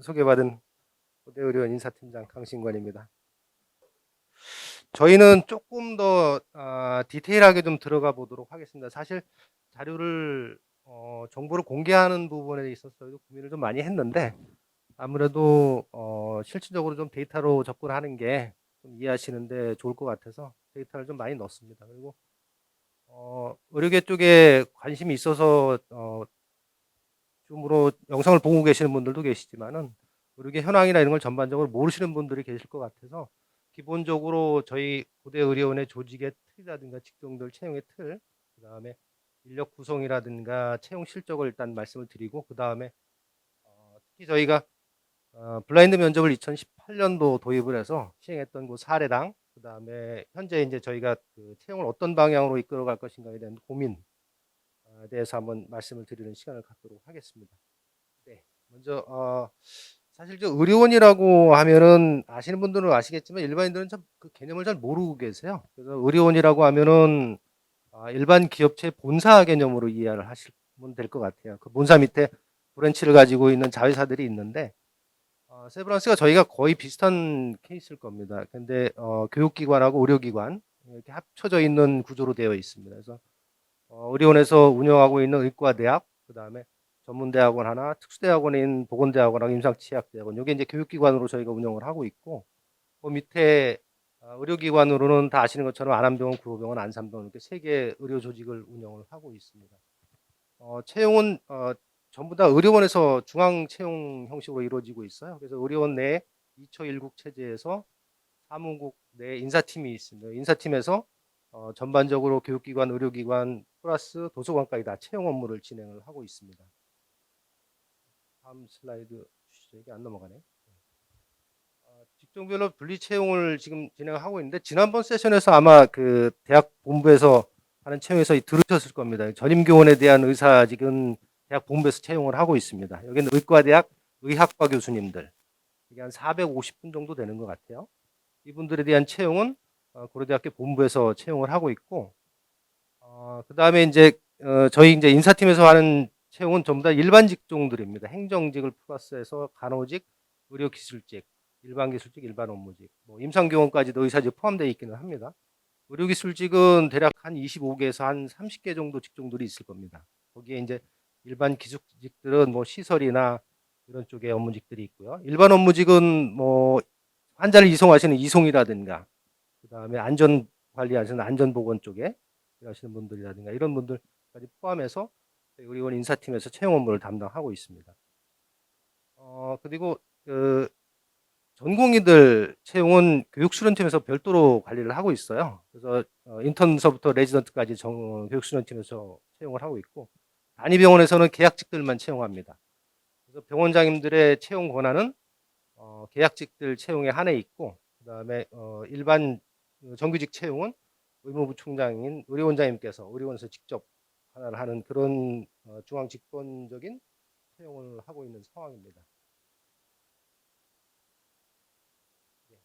소개받은 고대의료원 인사팀장 강신관입니다. 저희는 조금 더 디테일하게 좀 들어가 보도록 하겠습니다. 사실 자료를 정보를 공개하는 부분에 있어서 저희도 고민을 좀 많이 했는데 아무래도 실질적으로 좀 데이터로 접근하는 게 좀 이해하시는데 좋을 것 같아서 데이터를 좀 많이 넣었습니다. 그리고 의료계 쪽에 관심이 있어서 줌으로 영상을 보고 계시는 분들도 계시지만은 의료계 현황이나 이런 걸 전반적으로 모르시는 분들이 계실 것 같아서 기본적으로 저희 고대 의료원의 조직의 틀이라든가 직종들 채용의 틀, 그다음에 인력 구성이라든가 채용 실적을 일단 말씀을 드리고 그다음에 특히 저희가 블라인드 면접을 2018년도 도입을 해서 시행했던 그 사례랑 그다음에 현재 이제 저희가 그 채용을 어떤 방향으로 이끌어갈 것인가에 대한 고민에 대해서 한번 말씀을 드리는 시간을 갖도록 하겠습니다. 네, 먼저 사실 저 의료원이라고 하면은 아시는 분들은 아시겠지만 일반인들은 참 그 개념을 잘 모르고 계세요. 그래서 의료원이라고 하면은 일반 기업체 본사 개념으로 이해를 하시면 될 것 같아요. 그 본사 밑에 브랜치를 가지고 있는 자회사들이 있는데 세브란스가 저희가 거의 비슷한 케이스일 겁니다. 근데 교육기관하고 의료기관 이렇게 합쳐져 있는 구조로 되어 있습니다. 그래서 의료원에서 운영하고 있는 의과대학, 그다음에 전문대학원 하나, 특수대학원인 보건대학원하고 임상치약대학원, 이게 이제 교육기관으로 저희가 운영을 하고 있고, 그 밑에 의료기관으로는 다 아시는 것처럼 안암병원, 구로병원, 안산병원 이렇게 세 개의 의료 조직을 운영을 하고 있습니다. 채용은 전부 다 의료원에서 중앙 채용 형식으로 이루어지고 있어요. 그래서 의료원 내에 2초1국 체제에서 사무국 내 인사팀이 있습니다. 인사팀에서 전반적으로 교육기관, 의료기관 플러스 도서관까지 다 채용 업무를 진행을 하고 있습니다. 다음 슬라이드 주시죠. 이게 안 넘어가네. 직종별로 분리 채용을 지금 진행하고 있는데 지난번 세션에서 아마 그 대학 본부에서 하는 채용에서 들으셨을 겁니다. 전임교원에 대한 의사직은 대학 본부에서 채용을 하고 있습니다. 여기는 의과대학 의학과 교수님들 이게 한 450분 정도 되는 것 같아요. 이분들에 대한 채용은 고려대학교 본부에서 채용을 하고 있고, 그 다음에 이제 저희 이제 인사팀에서 하는 채용은 전부 다 일반 직종들입니다. 행정직을 플러스해서 간호직, 의료기술직, 일반기술직, 일반 업무직, 뭐 임상교원까지도 의사직 포함되어 있기는 합니다. 의료기술직은 대략 한 25개에서 한 30개 정도 직종들이 있을 겁니다. 거기에 이제 일반 기술직들은 뭐 시설이나 이런 쪽에 업무직들이 있고요. 일반 업무직은 뭐 환자를 이송하시는 이송이라든가 그다음에 안전 관리하시는 안전보건 쪽에 일하시는 분들이라든가 이런 분들까지 포함해서 의료원 인사팀에서 채용 업무를 담당하고 있습니다. 그리고 그 전공의들 채용은 교육수련팀에서 별도로 관리를 하고 있어요. 그래서 인턴서부터 레지던트까지 교육수련팀에서 채용을 하고 있고 단위병원에서는 계약직들만 채용합니다. 그래서 병원장님들의 채용 권한은 계약직들 채용에 한해 있고 그다음에 일반 정규직 채용은 의무부 총장인 의료원장님께서 의료원에서 직접 하나를 하는 그런 중앙 집권적인 채용을 하고 있는 상황입니다. 예.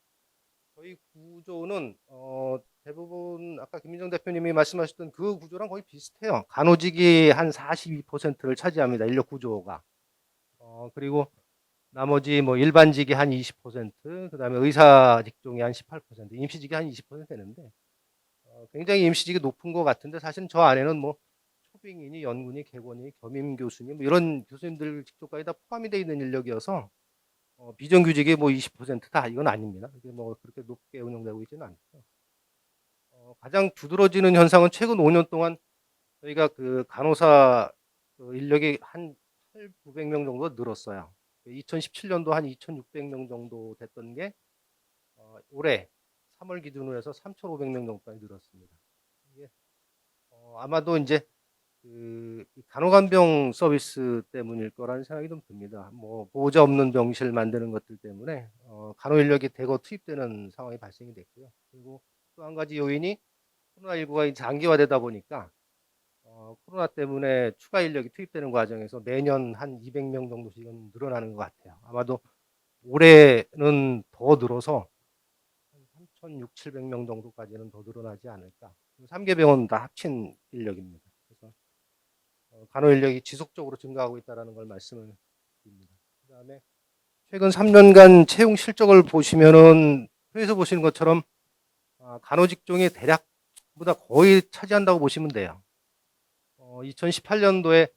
저희 구조는 대부분 아까 김민정 대표님이 말씀하셨던 그 구조랑 거의 비슷해요. 간호직이 한 42%를 차지합니다. 인력 구조가. 그리고 나머지 뭐 일반직이 한 20%, 그다음에 의사 직종이 한 18%, 임시직이 한 20% 되는데 굉장히 임시직이 높은 것 같은데 사실 저 안에는 뭐 초빙이니 연구니 개원이 겸임 교수님 뭐 이런 교수님들 직종까지 다 포함이 되어 있는 인력이어서 비정규직이 뭐 20%다 이건 아닙니다. 이게 뭐 그렇게 높게 운영되고 있지는 않고요. 가장 두드러지는 현상은 최근 5년 동안 저희가 그 간호사 그 인력이 한 8,900명 정도 늘었어요. 2017년도 한 2,600명 정도 됐던 게 올해 3월 기준으로 해서 3,500명 정도까지 늘었습니다. 이게 아마도 이제 그 간호간병 서비스 때문일 거라는 생각이 좀 듭니다. 뭐 보호자 없는 병실 만드는 것들 때문에 간호 인력이 대거 투입되는 상황이 발생이 됐고요. 그리고 또 한 가지 요인이 코로나19가 장기화되다 보니까 코로나 때문에 추가 인력이 투입되는 과정에서 매년 한 200명 정도씩은 늘어나는 것 같아요. 아마도 올해는 더 늘어서 한 3,600, 700명 정도까지는 더 늘어나지 않을까. 3개 병원 다 합친 인력입니다. 그래서 간호 인력이 지속적으로 증가하고 있다는 걸 말씀을 드립니다. 그다음에 최근 3년간 채용 실적을 보시면은 표에서 보시는 것처럼 간호직종이 대략보다 거의 차지한다고 보시면 돼요. 2018년도에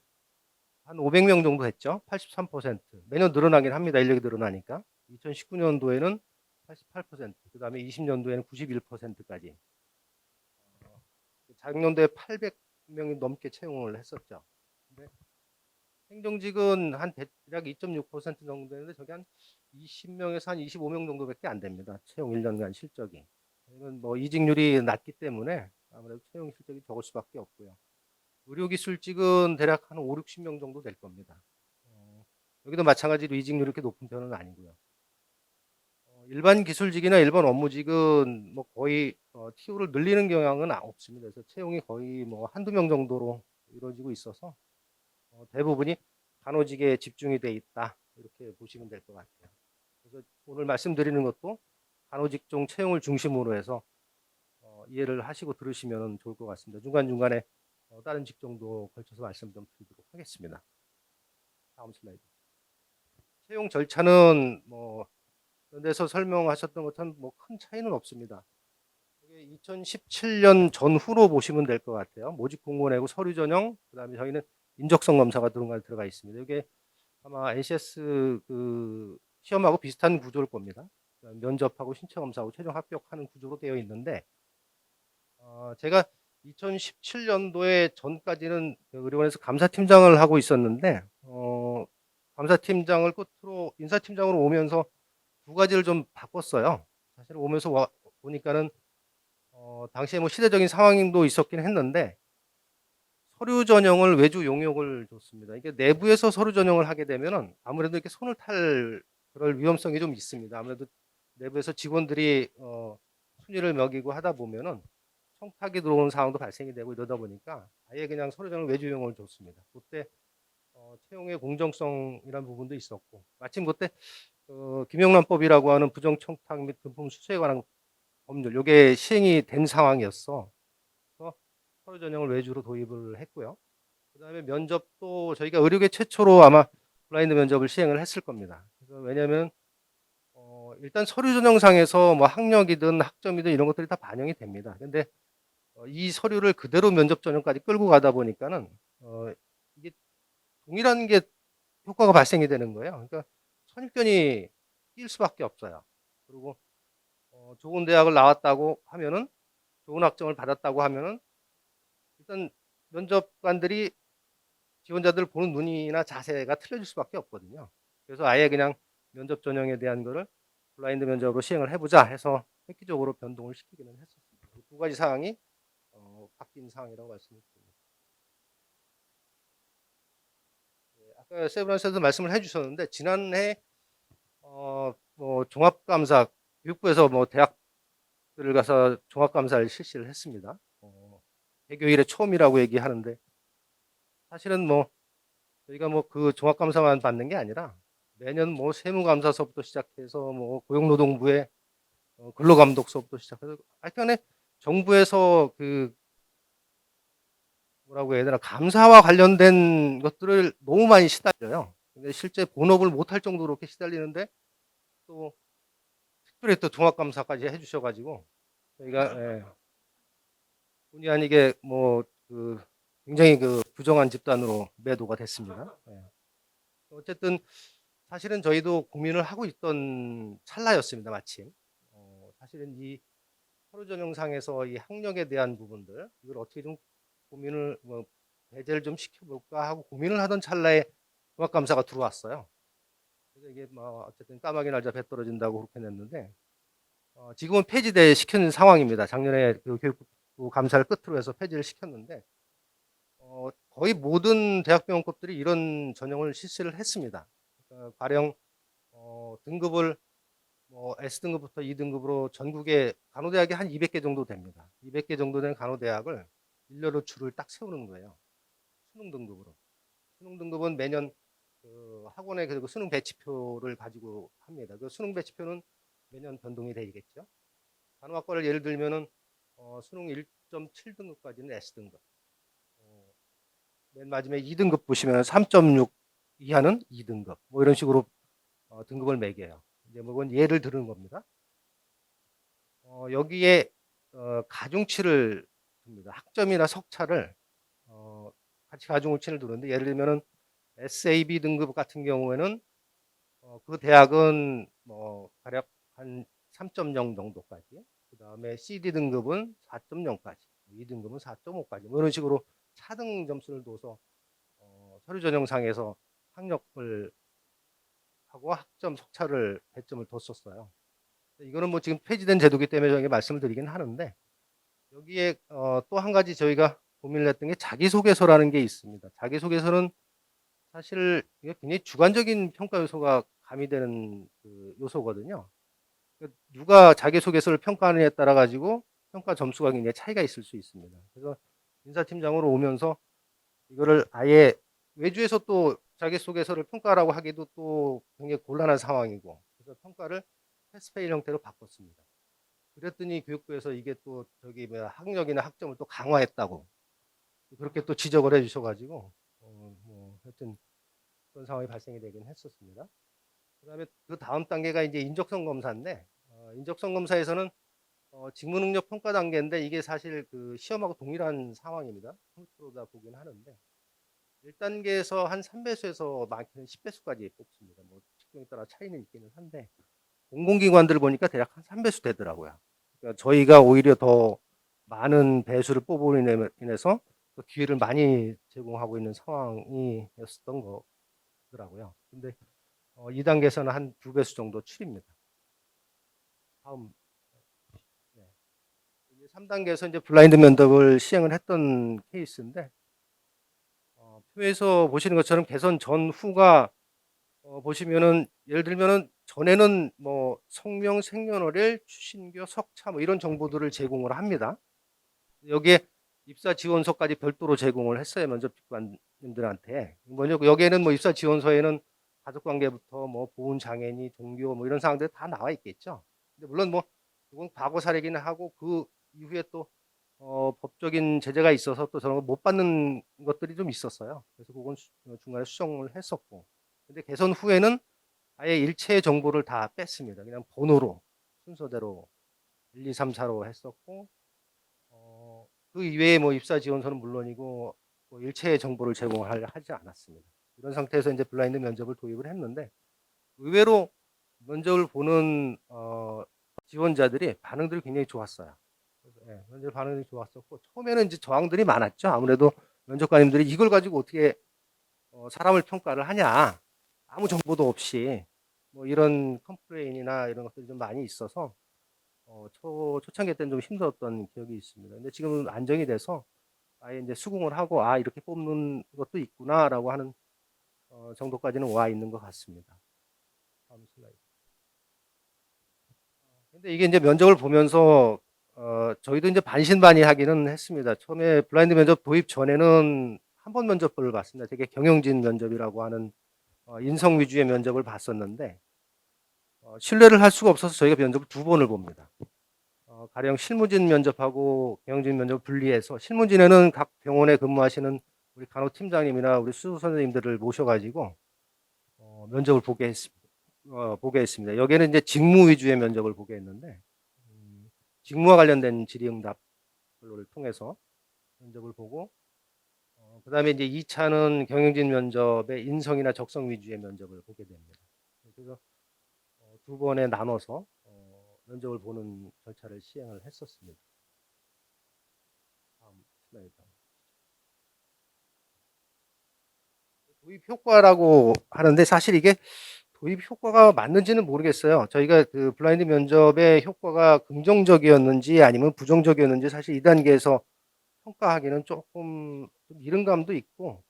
한 500명 정도 됐죠. 83%. 매년 늘어나긴 합니다. 인력이 늘어나니까. 2019년도에는 88%, 그 다음에 20년도에는 91%까지. 작년도에 800명이 넘게 채용을 했었죠. 근데 행정직은 한 대략 2.6% 정도 되는데 저게 한 20명에서 한 25명 정도밖에 안 됩니다. 채용 1년간 실적이. 이건 뭐 이직률이 낮기 때문에 아무래도 채용 실적이 적을 수밖에 없고요. 의료기술직은 대략 한 5, 60명 정도 될 겁니다. 여기도 마찬가지로 이직률이 이렇게 높은 편은 아니고요. 일반 기술직이나 일반 업무직은 뭐 거의 TU를 늘리는 경향은 없습니다. 그래서 채용이 거의 뭐 한두 명 정도로 이루어지고 있어서 대부분이 간호직에 집중이 돼 있다, 이렇게 보시면 될 것 같아요. 그래서 오늘 말씀드리는 것도 간호직종 채용을 중심으로 해서 이해를 하시고 들으시면 좋을 것 같습니다. 중간중간에 다른 직종도 걸쳐서 말씀 좀 드리도록 하겠습니다. 다음 슬라이드. 채용 절차는 뭐 연대에서 설명하셨던 것처럼 뭐 큰 차이는 없습니다. 2017년 전후로 보시면 될 것 같아요. 모집 공고 내고 서류 전형, 그다음에 저희는 인적성 검사가 들어가 있습니다. 이게 아마 NCS 그 시험하고 비슷한 구조일 겁니다. 면접하고 신체 검사하고 최종 합격하는 구조로 되어 있는데, 제가 2017년도에 전까지는 의료원에서 감사팀장을 하고 있었는데, 감사팀장을 끝으로 인사팀장으로 오면서 두 가지를 좀 바꿨어요. 사실 오면서 보니까는 당시에 뭐 시대적인 상황도 있었긴 했는데 서류 전형을 외주 용역을 줬습니다. 이게 내부에서 서류 전형을 하게 되면은 아무래도 이렇게 손을 탈 그럴 위험성이 좀 있습니다. 아무래도 내부에서 직원들이 순위를 매기고 하다 보면은 청탁이 들어오는 상황도 발생이 되고 이러다 보니까 아예 그냥 서류 전형을 외주 용역을 줬습니다. 그때 채용의 공정성이라는 부분도 있었고, 마침 그때 김영란법이라고 하는 부정청탁 및 금품 수수에 관한 법률, 이게 시행이 된 상황이었어. 그래서 서류 전형을 외주로 도입을 했고요. 그다음에 면접도 저희가 의료계 최초로 아마 블라인드 면접을 시행을 했을 겁니다. 그래서 왜냐하면 일단 서류 전형상에서 뭐 학력이든 학점이든 이런 것들이 다 반영이 됩니다. 근데 이 서류를 그대로 면접 전형까지 끌고 가다 보니까는 이게 동일한 게 효과가 발생이 되는 거예요. 그러니까 선입견이 낄 수밖에 없어요. 그리고 좋은 대학을 나왔다고 하면은, 좋은 학점을 받았다고 하면은 일단 면접관들이 지원자들 보는 눈이나 자세가 틀려질 수밖에 없거든요. 그래서 아예 그냥 면접 전형에 대한 거를 블라인드 면접으로 시행을 해보자 해서 획기적으로 변동을 시키기는 했었습니다. 두 가지 사항이 바뀐 사항이라고 말씀드립니다. 아까 세브란스에서 말씀을 해주셨는데, 지난해 뭐 종합감사, 교육부에서 뭐 대학들을 가서 종합감사를 실시를 했습니다. 개교 이래 처음이라고 얘기하는데, 사실은 뭐 저희가 뭐 그 종합감사만 받는 게 아니라 매년 뭐 세무감사서부터 시작해서 뭐 고용노동부의 근로감독서부터 시작해서 하여튼에 정부에서 그 뭐라고 해야 되나, 감사와 관련된 것들을 너무 많이 시달려요. 근데 실제 본업을 못할 정도로 이렇게 시달리는데 또 특별히 또 종합감사까지 해주셔가지고 저희가 본의 아니게 뭐 그 굉장히 그 부정한 집단으로 매도가 됐습니다. 어쨌든 사실은 저희도 고민을 하고 있던 찰나였습니다. 마침 사실은 이 서류 전형상에서 이 학력에 대한 부분들, 이걸 어떻게 좀 고민을 뭐 배제를 좀 시켜볼까 하고 고민을 하던 찰나에 종합감사가 들어왔어요. 그래서 이게 뭐 어쨌든 까마귀 날자 배 떨어진다고 그렇게 냈는데 지금은 폐지돼 시키는 상황입니다. 작년에 그 교육부 감사를 끝으로 해서 폐지를 시켰는데 거의 모든 대학병원급들이 이런 전형을 실시를 했습니다. 그러니까 가령 등급을 뭐 S등급부터 2등급으로 전국에 간호대학이 한 200개 정도 됩니다. 200개 정도 된 간호대학을 일렬로 줄을 딱 세우는 거예요. 수능 등급으로. 수능 등급은 매년 그 학원에 그리고 수능 배치표를 가지고 합니다. 그 수능 배치표는 매년 변동이 되겠죠. 간호학과를 예를 들면은 수능 1.7등급까지는 S등급. 맨 마지막에 2등급 보시면 3.6 이하는 2등급. 뭐 이런 식으로 등급을 매겨요. 이제 뭐 그건 예를 들은 겁니다. 여기에 가중치를 둡니다. 학점이나 석차를 같이 가중치를 두는데, 예를 들면은 SAB 등급 같은 경우에는 그 대학은 뭐 가령 한 3.0 정도까지, 그 다음에 CD 등급은 4.0까지, 2등급은 4.5까지, 뭐 이런 식으로 차등 점수를 둬서 서류 전형상에서 학력을 하고 학점 석차를 배점을 뒀었어요. 이거는 뭐 지금 폐지된 제도기 때문에 저희가 말씀을 드리긴 하는데, 여기에 또 한 가지 저희가 고민을 했던 게 자기소개서라는 게 있습니다. 자기소개서는 사실 이게 굉장히 주관적인 평가 요소가 가미되는 그 요소거든요. 누가 자기소개서를 평가하느냐에 따라 가지고 평가 점수가 굉장히 차이가 있을 수 있습니다. 그래서 인사팀장으로 오면서 이거를 아예 외주에서 또 자기소개서를 평가라고 하기도 또 굉장히 곤란한 상황이고, 그래서 평가를 패스페일 형태로 바꿨습니다. 그랬더니 교육부에서 이게 또 저기 뭐야 학력이나 학점을 또 강화했다고 그렇게 또 지적을 해주셔가지고 뭐 하여튼 그런 상황이 발생이 되긴 했었습니다. 그다음에 그 다음 단계가 이제 인적성 검사인데, 인적성 검사에서는 직무 능력 평가 단계인데, 이게 사실 그 시험하고 동일한 상황입니다. 컴퓨터로다 보긴 하는데, 1단계에서 한 3배수에서 많게는 10배수까지 뽑습니다. 뭐 직종에 따라 차이는 있기는 한데, 공공기관들 보니까 대략 한 3배수 되더라고요. 그러니까 저희가 오히려 더 많은 배수를 뽑으로 인해서 기회를 많이 제공하고 있는 상황이었던 거더라고요. 근데 2단계에서는 한 2배수 정도 줄입니다. 다음. 네. 3단계에서 이제 블라인드 면접을 시행을 했던 케이스인데, 표에서 보시는 것처럼 개선 전후가 보시면은, 예를 들면은 전에는 뭐 성명, 생년월일, 출신교, 석차 뭐 이런 정보들을 제공을 합니다. 여기에 입사 지원서까지 별도로 제공을 했어요, 면접관님들한테. 먼저 여기에는 뭐 입사 지원서에는 가족관계부터 뭐 보훈 장애니, 종교 뭐 이런 사항들 다 나와 있겠죠. 근데 물론 뭐 그건 과거 사례기는 하고, 그 이후에 또 법적인 제재가 있어서 또 저런 거 못 받는 것들이 좀 있었어요. 그래서 그건 중간에 수정을 했었고, 근데 개선 후에는 아예 일체 정보를 다 뺐습니다. 그냥 번호로 순서대로 1, 2, 3, 4로 했었고, 그 이외에 뭐 입사 지원서는 물론이고 뭐 일체의 정보를 제공하지 않았습니다. 이런 상태에서 이제 블라인드 면접을 도입을 했는데, 의외로 면접을 보는 지원자들이 반응들이 굉장히 좋았어요. 그래서 면접 반응이 좋았었고, 처음에는 이제 저항들이 많았죠. 아무래도 면접관님들이 이걸 가지고 어떻게 사람을 평가를 하냐, 아무 정보도 없이, 뭐 이런 컴플레인이나 이런 것들이 좀 많이 있어서 초창기 때는 좀 힘들었던 기억이 있습니다. 근데 지금은 안정이 돼서 아예 이제 수긍을 하고, 아 이렇게 뽑는 것도 있구나라고 하는 정도까지는 와 있는 것 같습니다. 다음 슬라이드. 근데 이게 이제 면접을 보면서 저희도 이제 반신반의하기는 했습니다. 처음에 블라인드 면접 도입 전에는 한 번 면접을 봤습니다. 되게 경영진 면접이라고 하는 인성 위주의 면접을 봤었는데, 신뢰를 할 수가 없어서 저희가 면접을 2번을 봅니다. 가령 실무진 면접하고 경영진 면접을 분리해서, 실무진에는 각 병원에 근무하시는 우리 간호팀장님이나 우리 수소 선생님들을 모셔가지고 면접을 보게 했습니다. 여기에는 이제 직무 위주의 면접을 보게 했는데, 직무와 관련된 질의응답을 통해서 면접을 보고, 그 다음에 이제 2차는 경영진 면접의 인성이나 적성 위주의 면접을 보게 됩니다. 그래서 2번에 나눠서 면접을 보는 절차를 시행을 했었습니다. 다음 슬라이드. 도입 효과라고 하는데, 사실 이게 도입 효과가 맞는지는 모르겠어요. 저희가 그 블라인드 면접의 효과가 긍정적이었는지 아니면 부정적이었는지 사실 2단계에서 평가하기는 조금 좀 이른 감도 있고,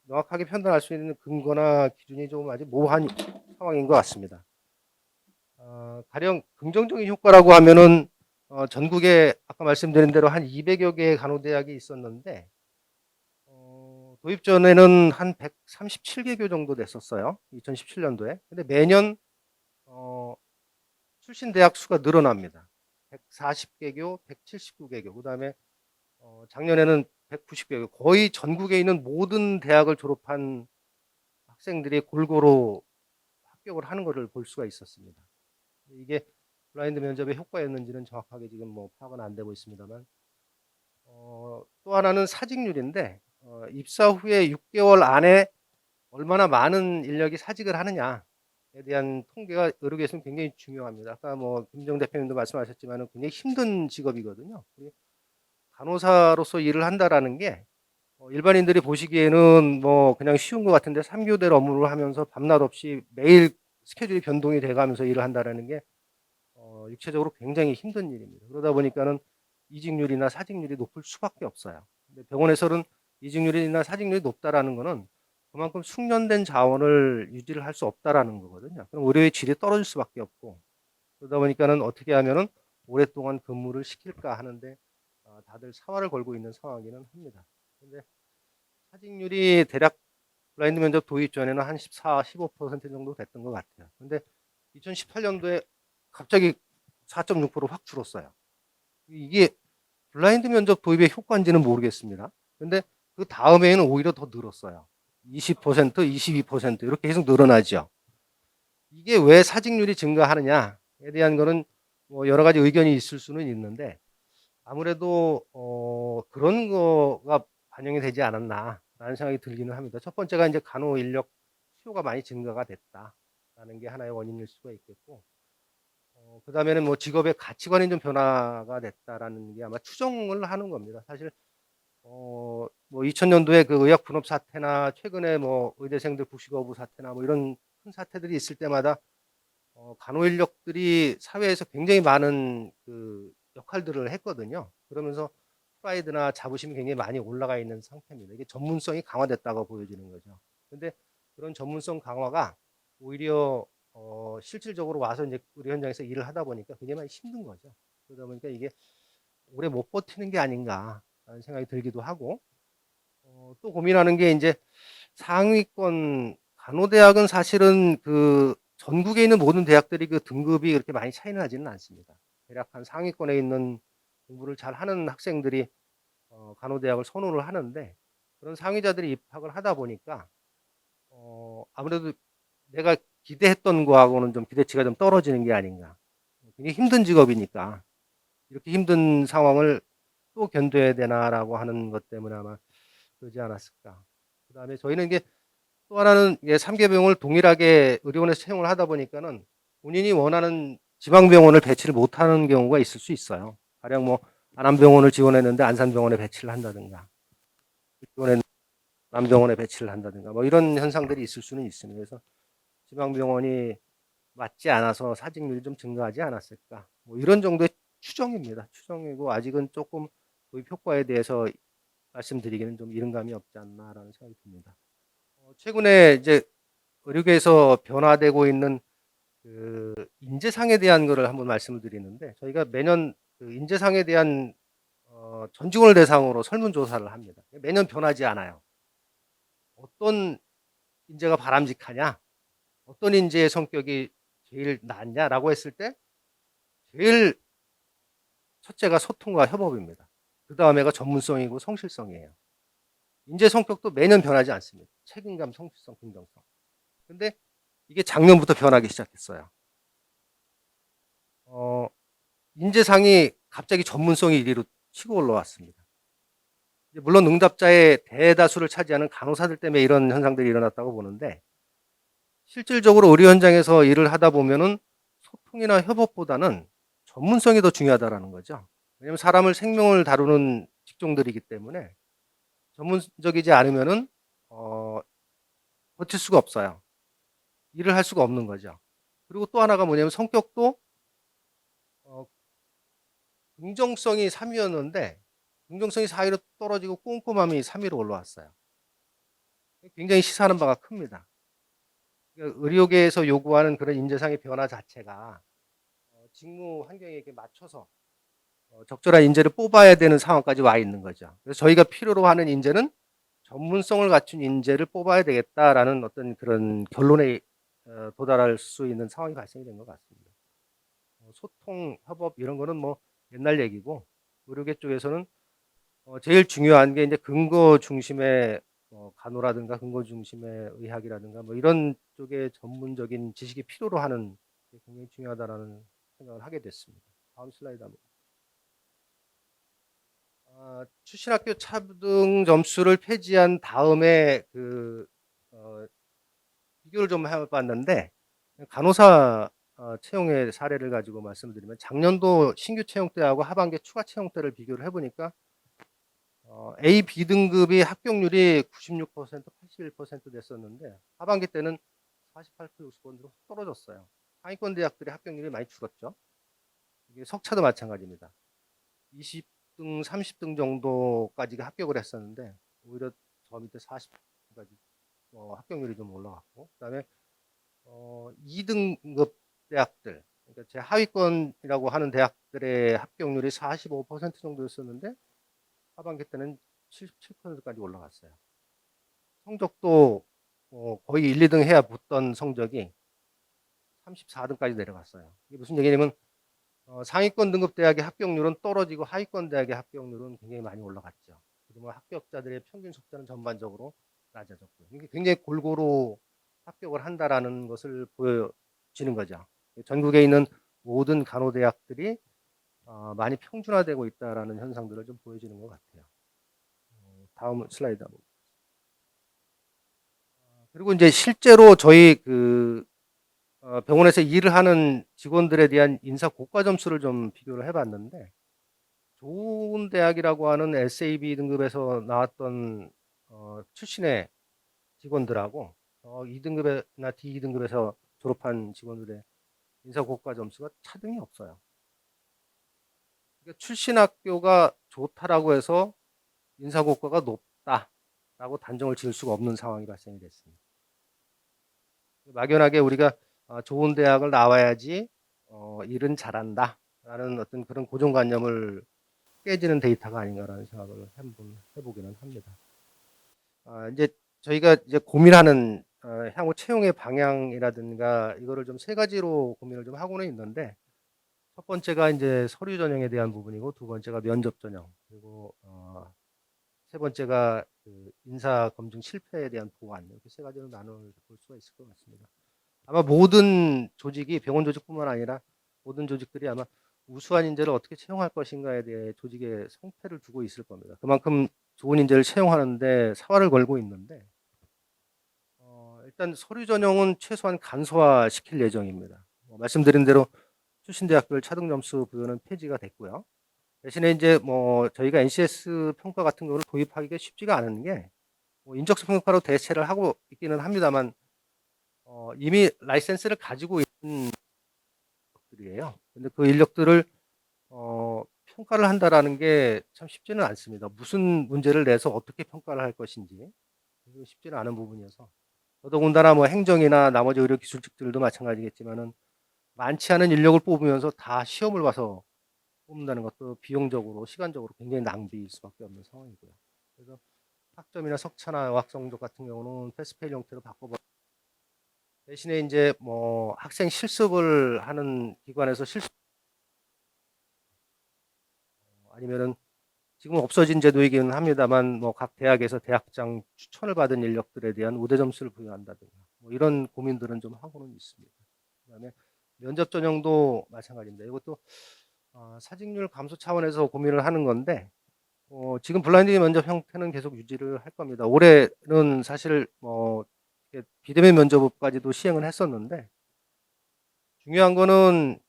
명확하게 판단할 수 있는 근거나 기준이 좀 아직 모호한 상황인 것 같습니다. 가령 긍정적인 효과라고 하면은 전국에 아까 말씀드린 대로 한 200여 개의 간호대학이 있었는데, 도입 전에는 한 137개교 정도 됐었어요. 2017년도에. 근데 매년 출신 대학 수가 늘어납니다. 140개교, 179개교. 그다음에 작년에는 190개교. 거의 전국에 있는 모든 대학을 졸업한 학생들이 골고루 합격을 하는 것을 볼 수가 있었습니다. 이게 블라인드 면접의 효과였는지는 정확하게 지금 뭐 파악은 안 되고 있습니다만, 또 하나는 사직률인데, 입사 후에 6개월 안에 얼마나 많은 인력이 사직을 하느냐에 대한 통계가 의료계에서는 굉장히 중요합니다. 아까 뭐 김정 대표님도 말씀하셨지만 굉장히 힘든 직업이거든요. 간호사로서 일을 한다라는 게 일반인들이 보시기에는 뭐 그냥 쉬운 것 같은데 3교대 업무를 하면서 밤낮 없이 매일 스케줄이 변동이 돼가면서 일을 한다라는 게 육체적으로 굉장히 힘든 일입니다. 그러다 보니까는 이직률이나 사직률이 높을 수밖에 없어요. 근데 병원에서는 이직률이나 사직률이 높다라는 거는 그만큼 숙련된 자원을 유지를 할 수 없다라는 거거든요. 그럼 의료의 질이 떨어질 수밖에 없고, 그러다 보니까는 어떻게 하면은 오랫동안 근무를 시킬까 하는데 다들 사활을 걸고 있는 상황이기는 합니다. 근데 사직률이 대략 블라인드 면접 도입 전에는 한 14, 15% 정도 됐던 것 같아요. 근데 2018년도에 갑자기 4.6%확 줄었어요. 이게 블라인드 면접 도입의 효과인지는 모르겠습니다. 근데 그 다음에는 오히려 더 늘었어요. 20%, 22% 이렇게 계속 늘어나죠. 이게 왜 사직률이 증가하느냐에 대한 거는 뭐 여러 가지 의견이 있을 수는 있는데, 아무래도 그런 거가 반영이 되지 않았나라는 생각이 들기는 합니다. 첫 번째가 이제 간호 인력 수요가 많이 증가가 됐다라는 게 하나의 원인일 수가 있겠고, 그 다음에는 뭐 직업의 가치관이 좀 변화가 됐다라는 게 아마 추정을 하는 겁니다. 사실 뭐 2000년도에 그 의학 분업 사태나 최근에 뭐 의대생들 국시 거부 사태나 뭐 이런 큰 사태들이 있을 때마다 간호 인력들이 사회에서 굉장히 많은 그 역할들을 했거든요. 그러면서 프라이드나 자부심이 굉장히 많이 올라가 있는 상태입니다. 이게 전문성이 강화됐다고 보여지는 거죠. 근데 그런 전문성 강화가 오히려 실질적으로 와서 이제 우리 현장에서 일을 하다 보니까 굉장히 많이 힘든 거죠. 그러다 보니까 이게 오래 못 버티는 게 아닌가라는 생각이 들기도 하고, 또 고민하는 게 이제 상위권 간호대학은 사실은 그 전국에 있는 모든 대학들이 그 등급이 그렇게 많이 차이는 나지는 않습니다. 대략 한 상위권에 있는 공부를 잘 하는 학생들이 간호대학을 선호를 하는데, 그런 상위자들이 입학을 하다 보니까 아무래도 내가 기대했던 거하고는 좀 기대치가 좀 떨어지는 게 아닌가. 굉장히 힘든 직업이니까 이렇게 힘든 상황을 또 견뎌야 되나라고 하는 것 때문에 아마 그러지 않았을까. 그다음에 저희는 이게 또 하나는 이게 3개 병원을 동일하게 의료원에서 채용을 하다 보니까는 본인이 원하는 지방병원을 배치를 못하는 경우가 있을 수 있어요. 가령 뭐 안암병원을 지원했는데 안산병원에 배치를 한다든가, 지원했는데 남병원에 배치를 한다든가, 뭐 이런 현상들이 있을 수는 있습니다. 그래서 지방병원이 맞지 않아서 사직률이 좀 증가하지 않았을까. 뭐 이런 정도의 추정입니다. 추정이고 아직은 조금 도입 효과에 대해서 말씀드리기는 좀 이른 감이 없지 않나라는 생각이 듭니다. 최근에 이제 의료계에서 변화되고 있는 그 인재상에 대한 거를 한번 말씀을 드리는데, 저희가 매년 그 인재상에 대한 전 직원을 대상으로 설문조사를 합니다. 매년 변하지 않아요. 어떤 인재가 바람직하냐, 어떤 인재의 성격이 제일 낫냐라고 했을 때 제일 첫째가 소통과 협업입니다. 그 다음에가 전문성이고 성실성이에요. 인재 성격도 매년 변하지 않습니다. 책임감, 성실성, 긍정성. 근데 이게 작년부터 변하기 시작했어요. 인재상이 갑자기 전문성이 1위로 치고 올라왔습니다. 물론 응답자의 대다수를 차지하는 간호사들 때문에 이런 현상들이 일어났다고 보는데, 실질적으로 의료 현장에서 일을 하다 보면은 소통이나 협업보다는 전문성이 더 중요하다라는 거죠. 왜냐하면 사람을 생명을 다루는 직종들이기 때문에 전문적이지 않으면은 버틸 수가 없어요. 일을 할 수가 없는 거죠. 그리고 또 하나가 뭐냐면 성격도 어, 긍정성이 3위였는데 긍정성이 4위로 떨어지고 꼼꼼함이 3위로 올라왔어요. 굉장히 시사하는 바가 큽니다. 그러니까 의료계에서 요구하는 그런 인재상의 변화 자체가 직무 환경에 맞춰서 적절한 인재를 뽑아야 되는 상황까지 와 있는 거죠. 그래서 저희가 필요로 하는 인재는 전문성을 갖춘 인재를 뽑아야 되겠다라는 어떤 그런 결론에 도달할 수 있는 상황이 발생이 된 것 같습니다. 소통, 협업 이런 거는 뭐 옛날 얘기고, 의료계 쪽에서는 제일 중요한 게 이제 근거 중심의 간호라든가 근거 중심의 의학이라든가 뭐 이런 쪽에 전문적인 지식이 필요로 하는 게 굉장히 중요하다라는 생각을 하게 됐습니다. 다음 슬라이드 한번. 출신 학교 차등 점수를 폐지한 다음에 비교를 좀 해봤는데 간호사 채용의 사례를 가지고 말씀드리면 작년도 신규 채용 때하고 하반기 추가 채용 때를 비교를 해보니까 A, B 등급이 합격률이 96%, 81% 됐었는데 하반기 때는 48%, 60%로 확 떨어졌어요. 상위권 대학들의 합격률이 많이 줄었죠. 이게 석차도 마찬가지입니다. 20등, 30등 정도까지가 합격을 했었는데 오히려 저 밑에 40등까지 합격률이 좀 올라갔고, 그다음에 2등급 대학들, 그러니까 제 하위권이라고 하는 대학들의 합격률이 45% 정도였었는데 하반기 때는 77%까지 올라갔어요. 성적도 거의 1, 2등 해야 붙던 성적이 34등까지 내려갔어요. 이게 무슨 얘기냐면 상위권 등급 대학의 합격률은 떨어지고 하위권 대학의 합격률은 굉장히 많이 올라갔죠. 그러면 합격자들의 평균 석자는 전반적으로 낮아졌고요. 이게 굉장히 골고루 합격을 한다라는 것을 보여지는 거죠. 전국에 있는 모든 간호대학들이 많이 평준화되고 있다라는 현상들을 좀 보여주는 것 같아요. 다음 슬라이드 한번. 그리고 이제 실제로 저희 병원에서 일을 하는 직원들에 대한 인사 고과 점수를 좀 비교를 해봤는데 좋은 대학이라고 하는 SAB 등급에서 나왔던 출신의 직원들하고 2등급이나 D2등급에서 졸업한 직원들의 인사 고과 점수가 차등이 없어요. 그러니까 출신 학교가 좋다라고 해서 인사 고과가 높다라고 단정을 지을 수가 없는 상황이 발생이 됐습니다. 막연하게 우리가 좋은 대학을 나와야지 일은 잘한다라는 어떤 그런 고정관념을 깨지는 데이터가 아닌가라는 생각을 한번 해보기는 합니다. 이제 저희가 이제 고민하는 향후 채용의 방향이라든가 이거를 좀 세 가지로 고민을 좀 하고는 있는데, 첫 번째가 이제 서류 전형에 대한 부분이고, 두 번째가 면접 전형, 그리고 세 번째가 인사 검증 실패에 대한 보완, 이렇게 세 가지로 나눌 수가 있을 것 같습니다. 아마 모든 조직이 병원 조직뿐만 아니라 모든 조직들이 아마 우수한 인재를 어떻게 채용할 것인가에 대해 조직에 성패를 두고 있을 겁니다. 그만큼 좋은 인재를 채용하는데 사활을 걸고 있는데 일단 서류 전형은 최소한 간소화 시킬 예정입니다. 말씀드린 대로 출신 대학별 차등 점수 부여는 폐지가 됐고요. 대신에 이제 저희가 NCS 평가 같은 경우를 도입하기가 쉽지가 않은 게 인적성 평가로 대체를 하고 있기는 합니다만 이미 라이센스를 가지고 있는 인력들이에요. 근데 그 인력들을 평가를 한다라는 게 참 쉽지는 않습니다. 무슨 문제를 내서 어떻게 평가를 할 것인지 쉽지는 않은 부분이어서, 더더군다나 행정이나 나머지 의료 기술직들도 마찬가지겠지만은 많지 않은 인력을 뽑으면서 다 시험을 봐서 뽑는다는 것도 비용적으로 시간적으로 굉장히 낭비일 수밖에 없는 상황이고요. 그래서 학점이나 석차나 어학 성적 같은 경우는 패스페일 형태로 바꿔버. 대신에 이제 학생 실습을 하는 기관에서 실습 아니면은 지금 없어진 제도이기는 합니다만 각 대학에서 대학장 추천을 받은 인력들에 대한 우대 점수를 부여한다든가 이런 고민들은 좀 하고는 있습니다. 그다음에 면접 전형도 마찬가지입니다. 이것도 사직률 감소 차원에서 고민을 하는 건데 지금 블라인드 면접 형태는 계속 유지를 할 겁니다. 올해는 사실 비대면 면접까지도 시행을 했었는데 중요한 거는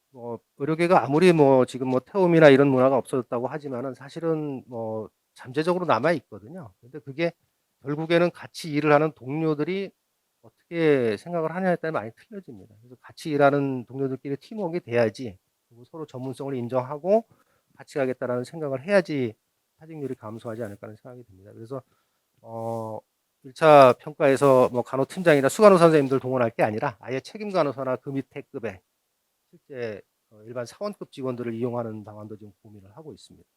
의료계가 아무리 지금 태움이나 이런 문화가 없어졌다고 하지만은 사실은 잠재적으로 남아 있거든요. 근데 그게 결국에는 같이 일을 하는 동료들이 어떻게 생각을 하냐에 따라 많이 틀려집니다. 그래서 같이 일하는 동료들끼리 팀워크가 돼야지, 그리고 서로 전문성을 인정하고 같이 가겠다라는 생각을 해야지 사직률이 감소하지 않을까 하는 생각이 듭니다. 그래서 1차 평가에서 간호팀장이나 수간호 선생님들 동원할 게 아니라 아예 책임 간호사나 그 밑에 급에 실제 일반 사원급 직원들을 이용하는 방안도 지금 고민을 하고 있습니다.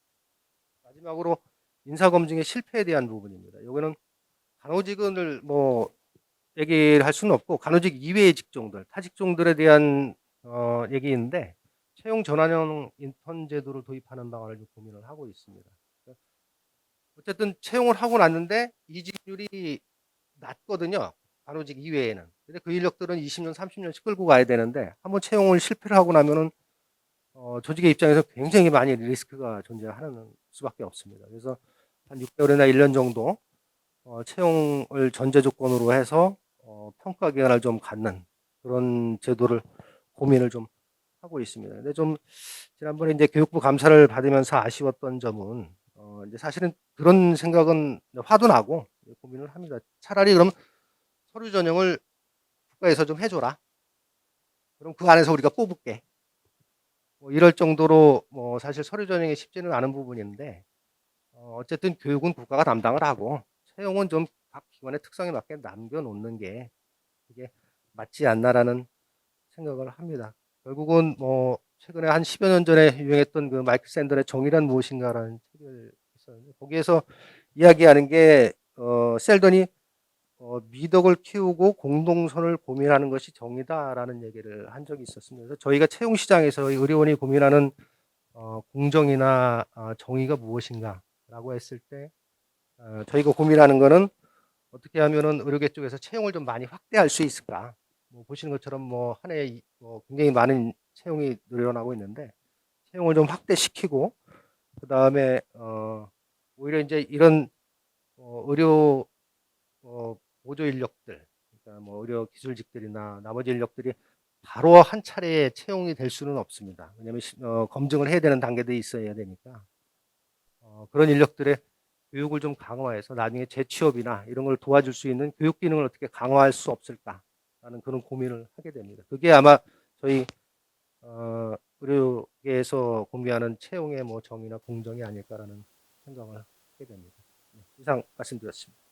마지막으로 인사검증의 실패에 대한 부분입니다. 이거는 간호직원을 얘기를 할 수는 없고 간호직 이외의 직종들, 타직종들에 대한 얘기인데 채용 전환형 인턴 제도를 도입하는 방안을 좀 고민을 하고 있습니다. 어쨌든 채용을 하고 났는데 이직률이 낮거든요. 간호직 이외에는. 근데 그 인력들은 20년, 30년씩 끌고 가야 되는데 한번 채용을 실패를 하고 나면은 조직의 입장에서 굉장히 많이 리스크가 존재하는 수밖에 없습니다. 그래서 한 6개월이나 1년 정도 채용을 전제 조건으로 해서 평가 기간을 좀 갖는 그런 제도를 고민을 좀 하고 있습니다. 근데 좀 지난번에 이제 교육부 감사를 받으면서 아쉬웠던 점은 이제 사실은 그런 생각은 화도 나고 고민을 합니다. 차라리 그럼 서류 전형을 국가에서 좀 해줘라. 그럼 그 안에서 우리가 뽑을게. 뭐 이럴 정도로 뭐 사실 서류 전형이 쉽지는 않은 부분인데 어쨌든 교육은 국가가 담당을 하고 채용은 좀 각 기관의 특성에 맞게 남겨놓는 게 그게 맞지 않나라는 생각을 합니다. 결국은 뭐 최근에 한 10여 년 전에 유행했던 그 마이클 샌델의 정의란 무엇인가라는 책을 썼는데 거기에서 이야기하는 게 셀던이 미덕을 키우고 공동선을 고민하는 것이 정의다라는 얘기를 한 적이 있었습니다. 그래서 저희가 채용 시장에서 의료원이 고민하는 공정이나 정의가 무엇인가라고 했을 때 저희가 고민하는 거는 어떻게 하면은 의료계 쪽에서 채용을 좀 많이 확대할 수 있을까? 뭐 보시는 것처럼 뭐 한 해에 굉장히 많은 채용이 늘어나고 있는데 채용을 좀 확대시키고 그 다음에 오히려 이제 이런 의료 보조 인력들, 그러니까 뭐 의료 기술직들이나 나머지 인력들이 바로 한 차례에 채용이 될 수는 없습니다. 왜냐하면 검증을 해야 되는 단계들이 있어야 되니까 그런 인력들의 교육을 좀 강화해서 나중에 재취업이나 이런 걸 도와줄 수 있는 교육 기능을 어떻게 강화할 수 없을까라는 그런 고민을 하게 됩니다. 그게 아마 저희 의료계에서 고민하는 채용의 뭐 정의나 공정이 아닐까라는 생각을 하게 됩니다. 네, 이상 말씀드렸습니다.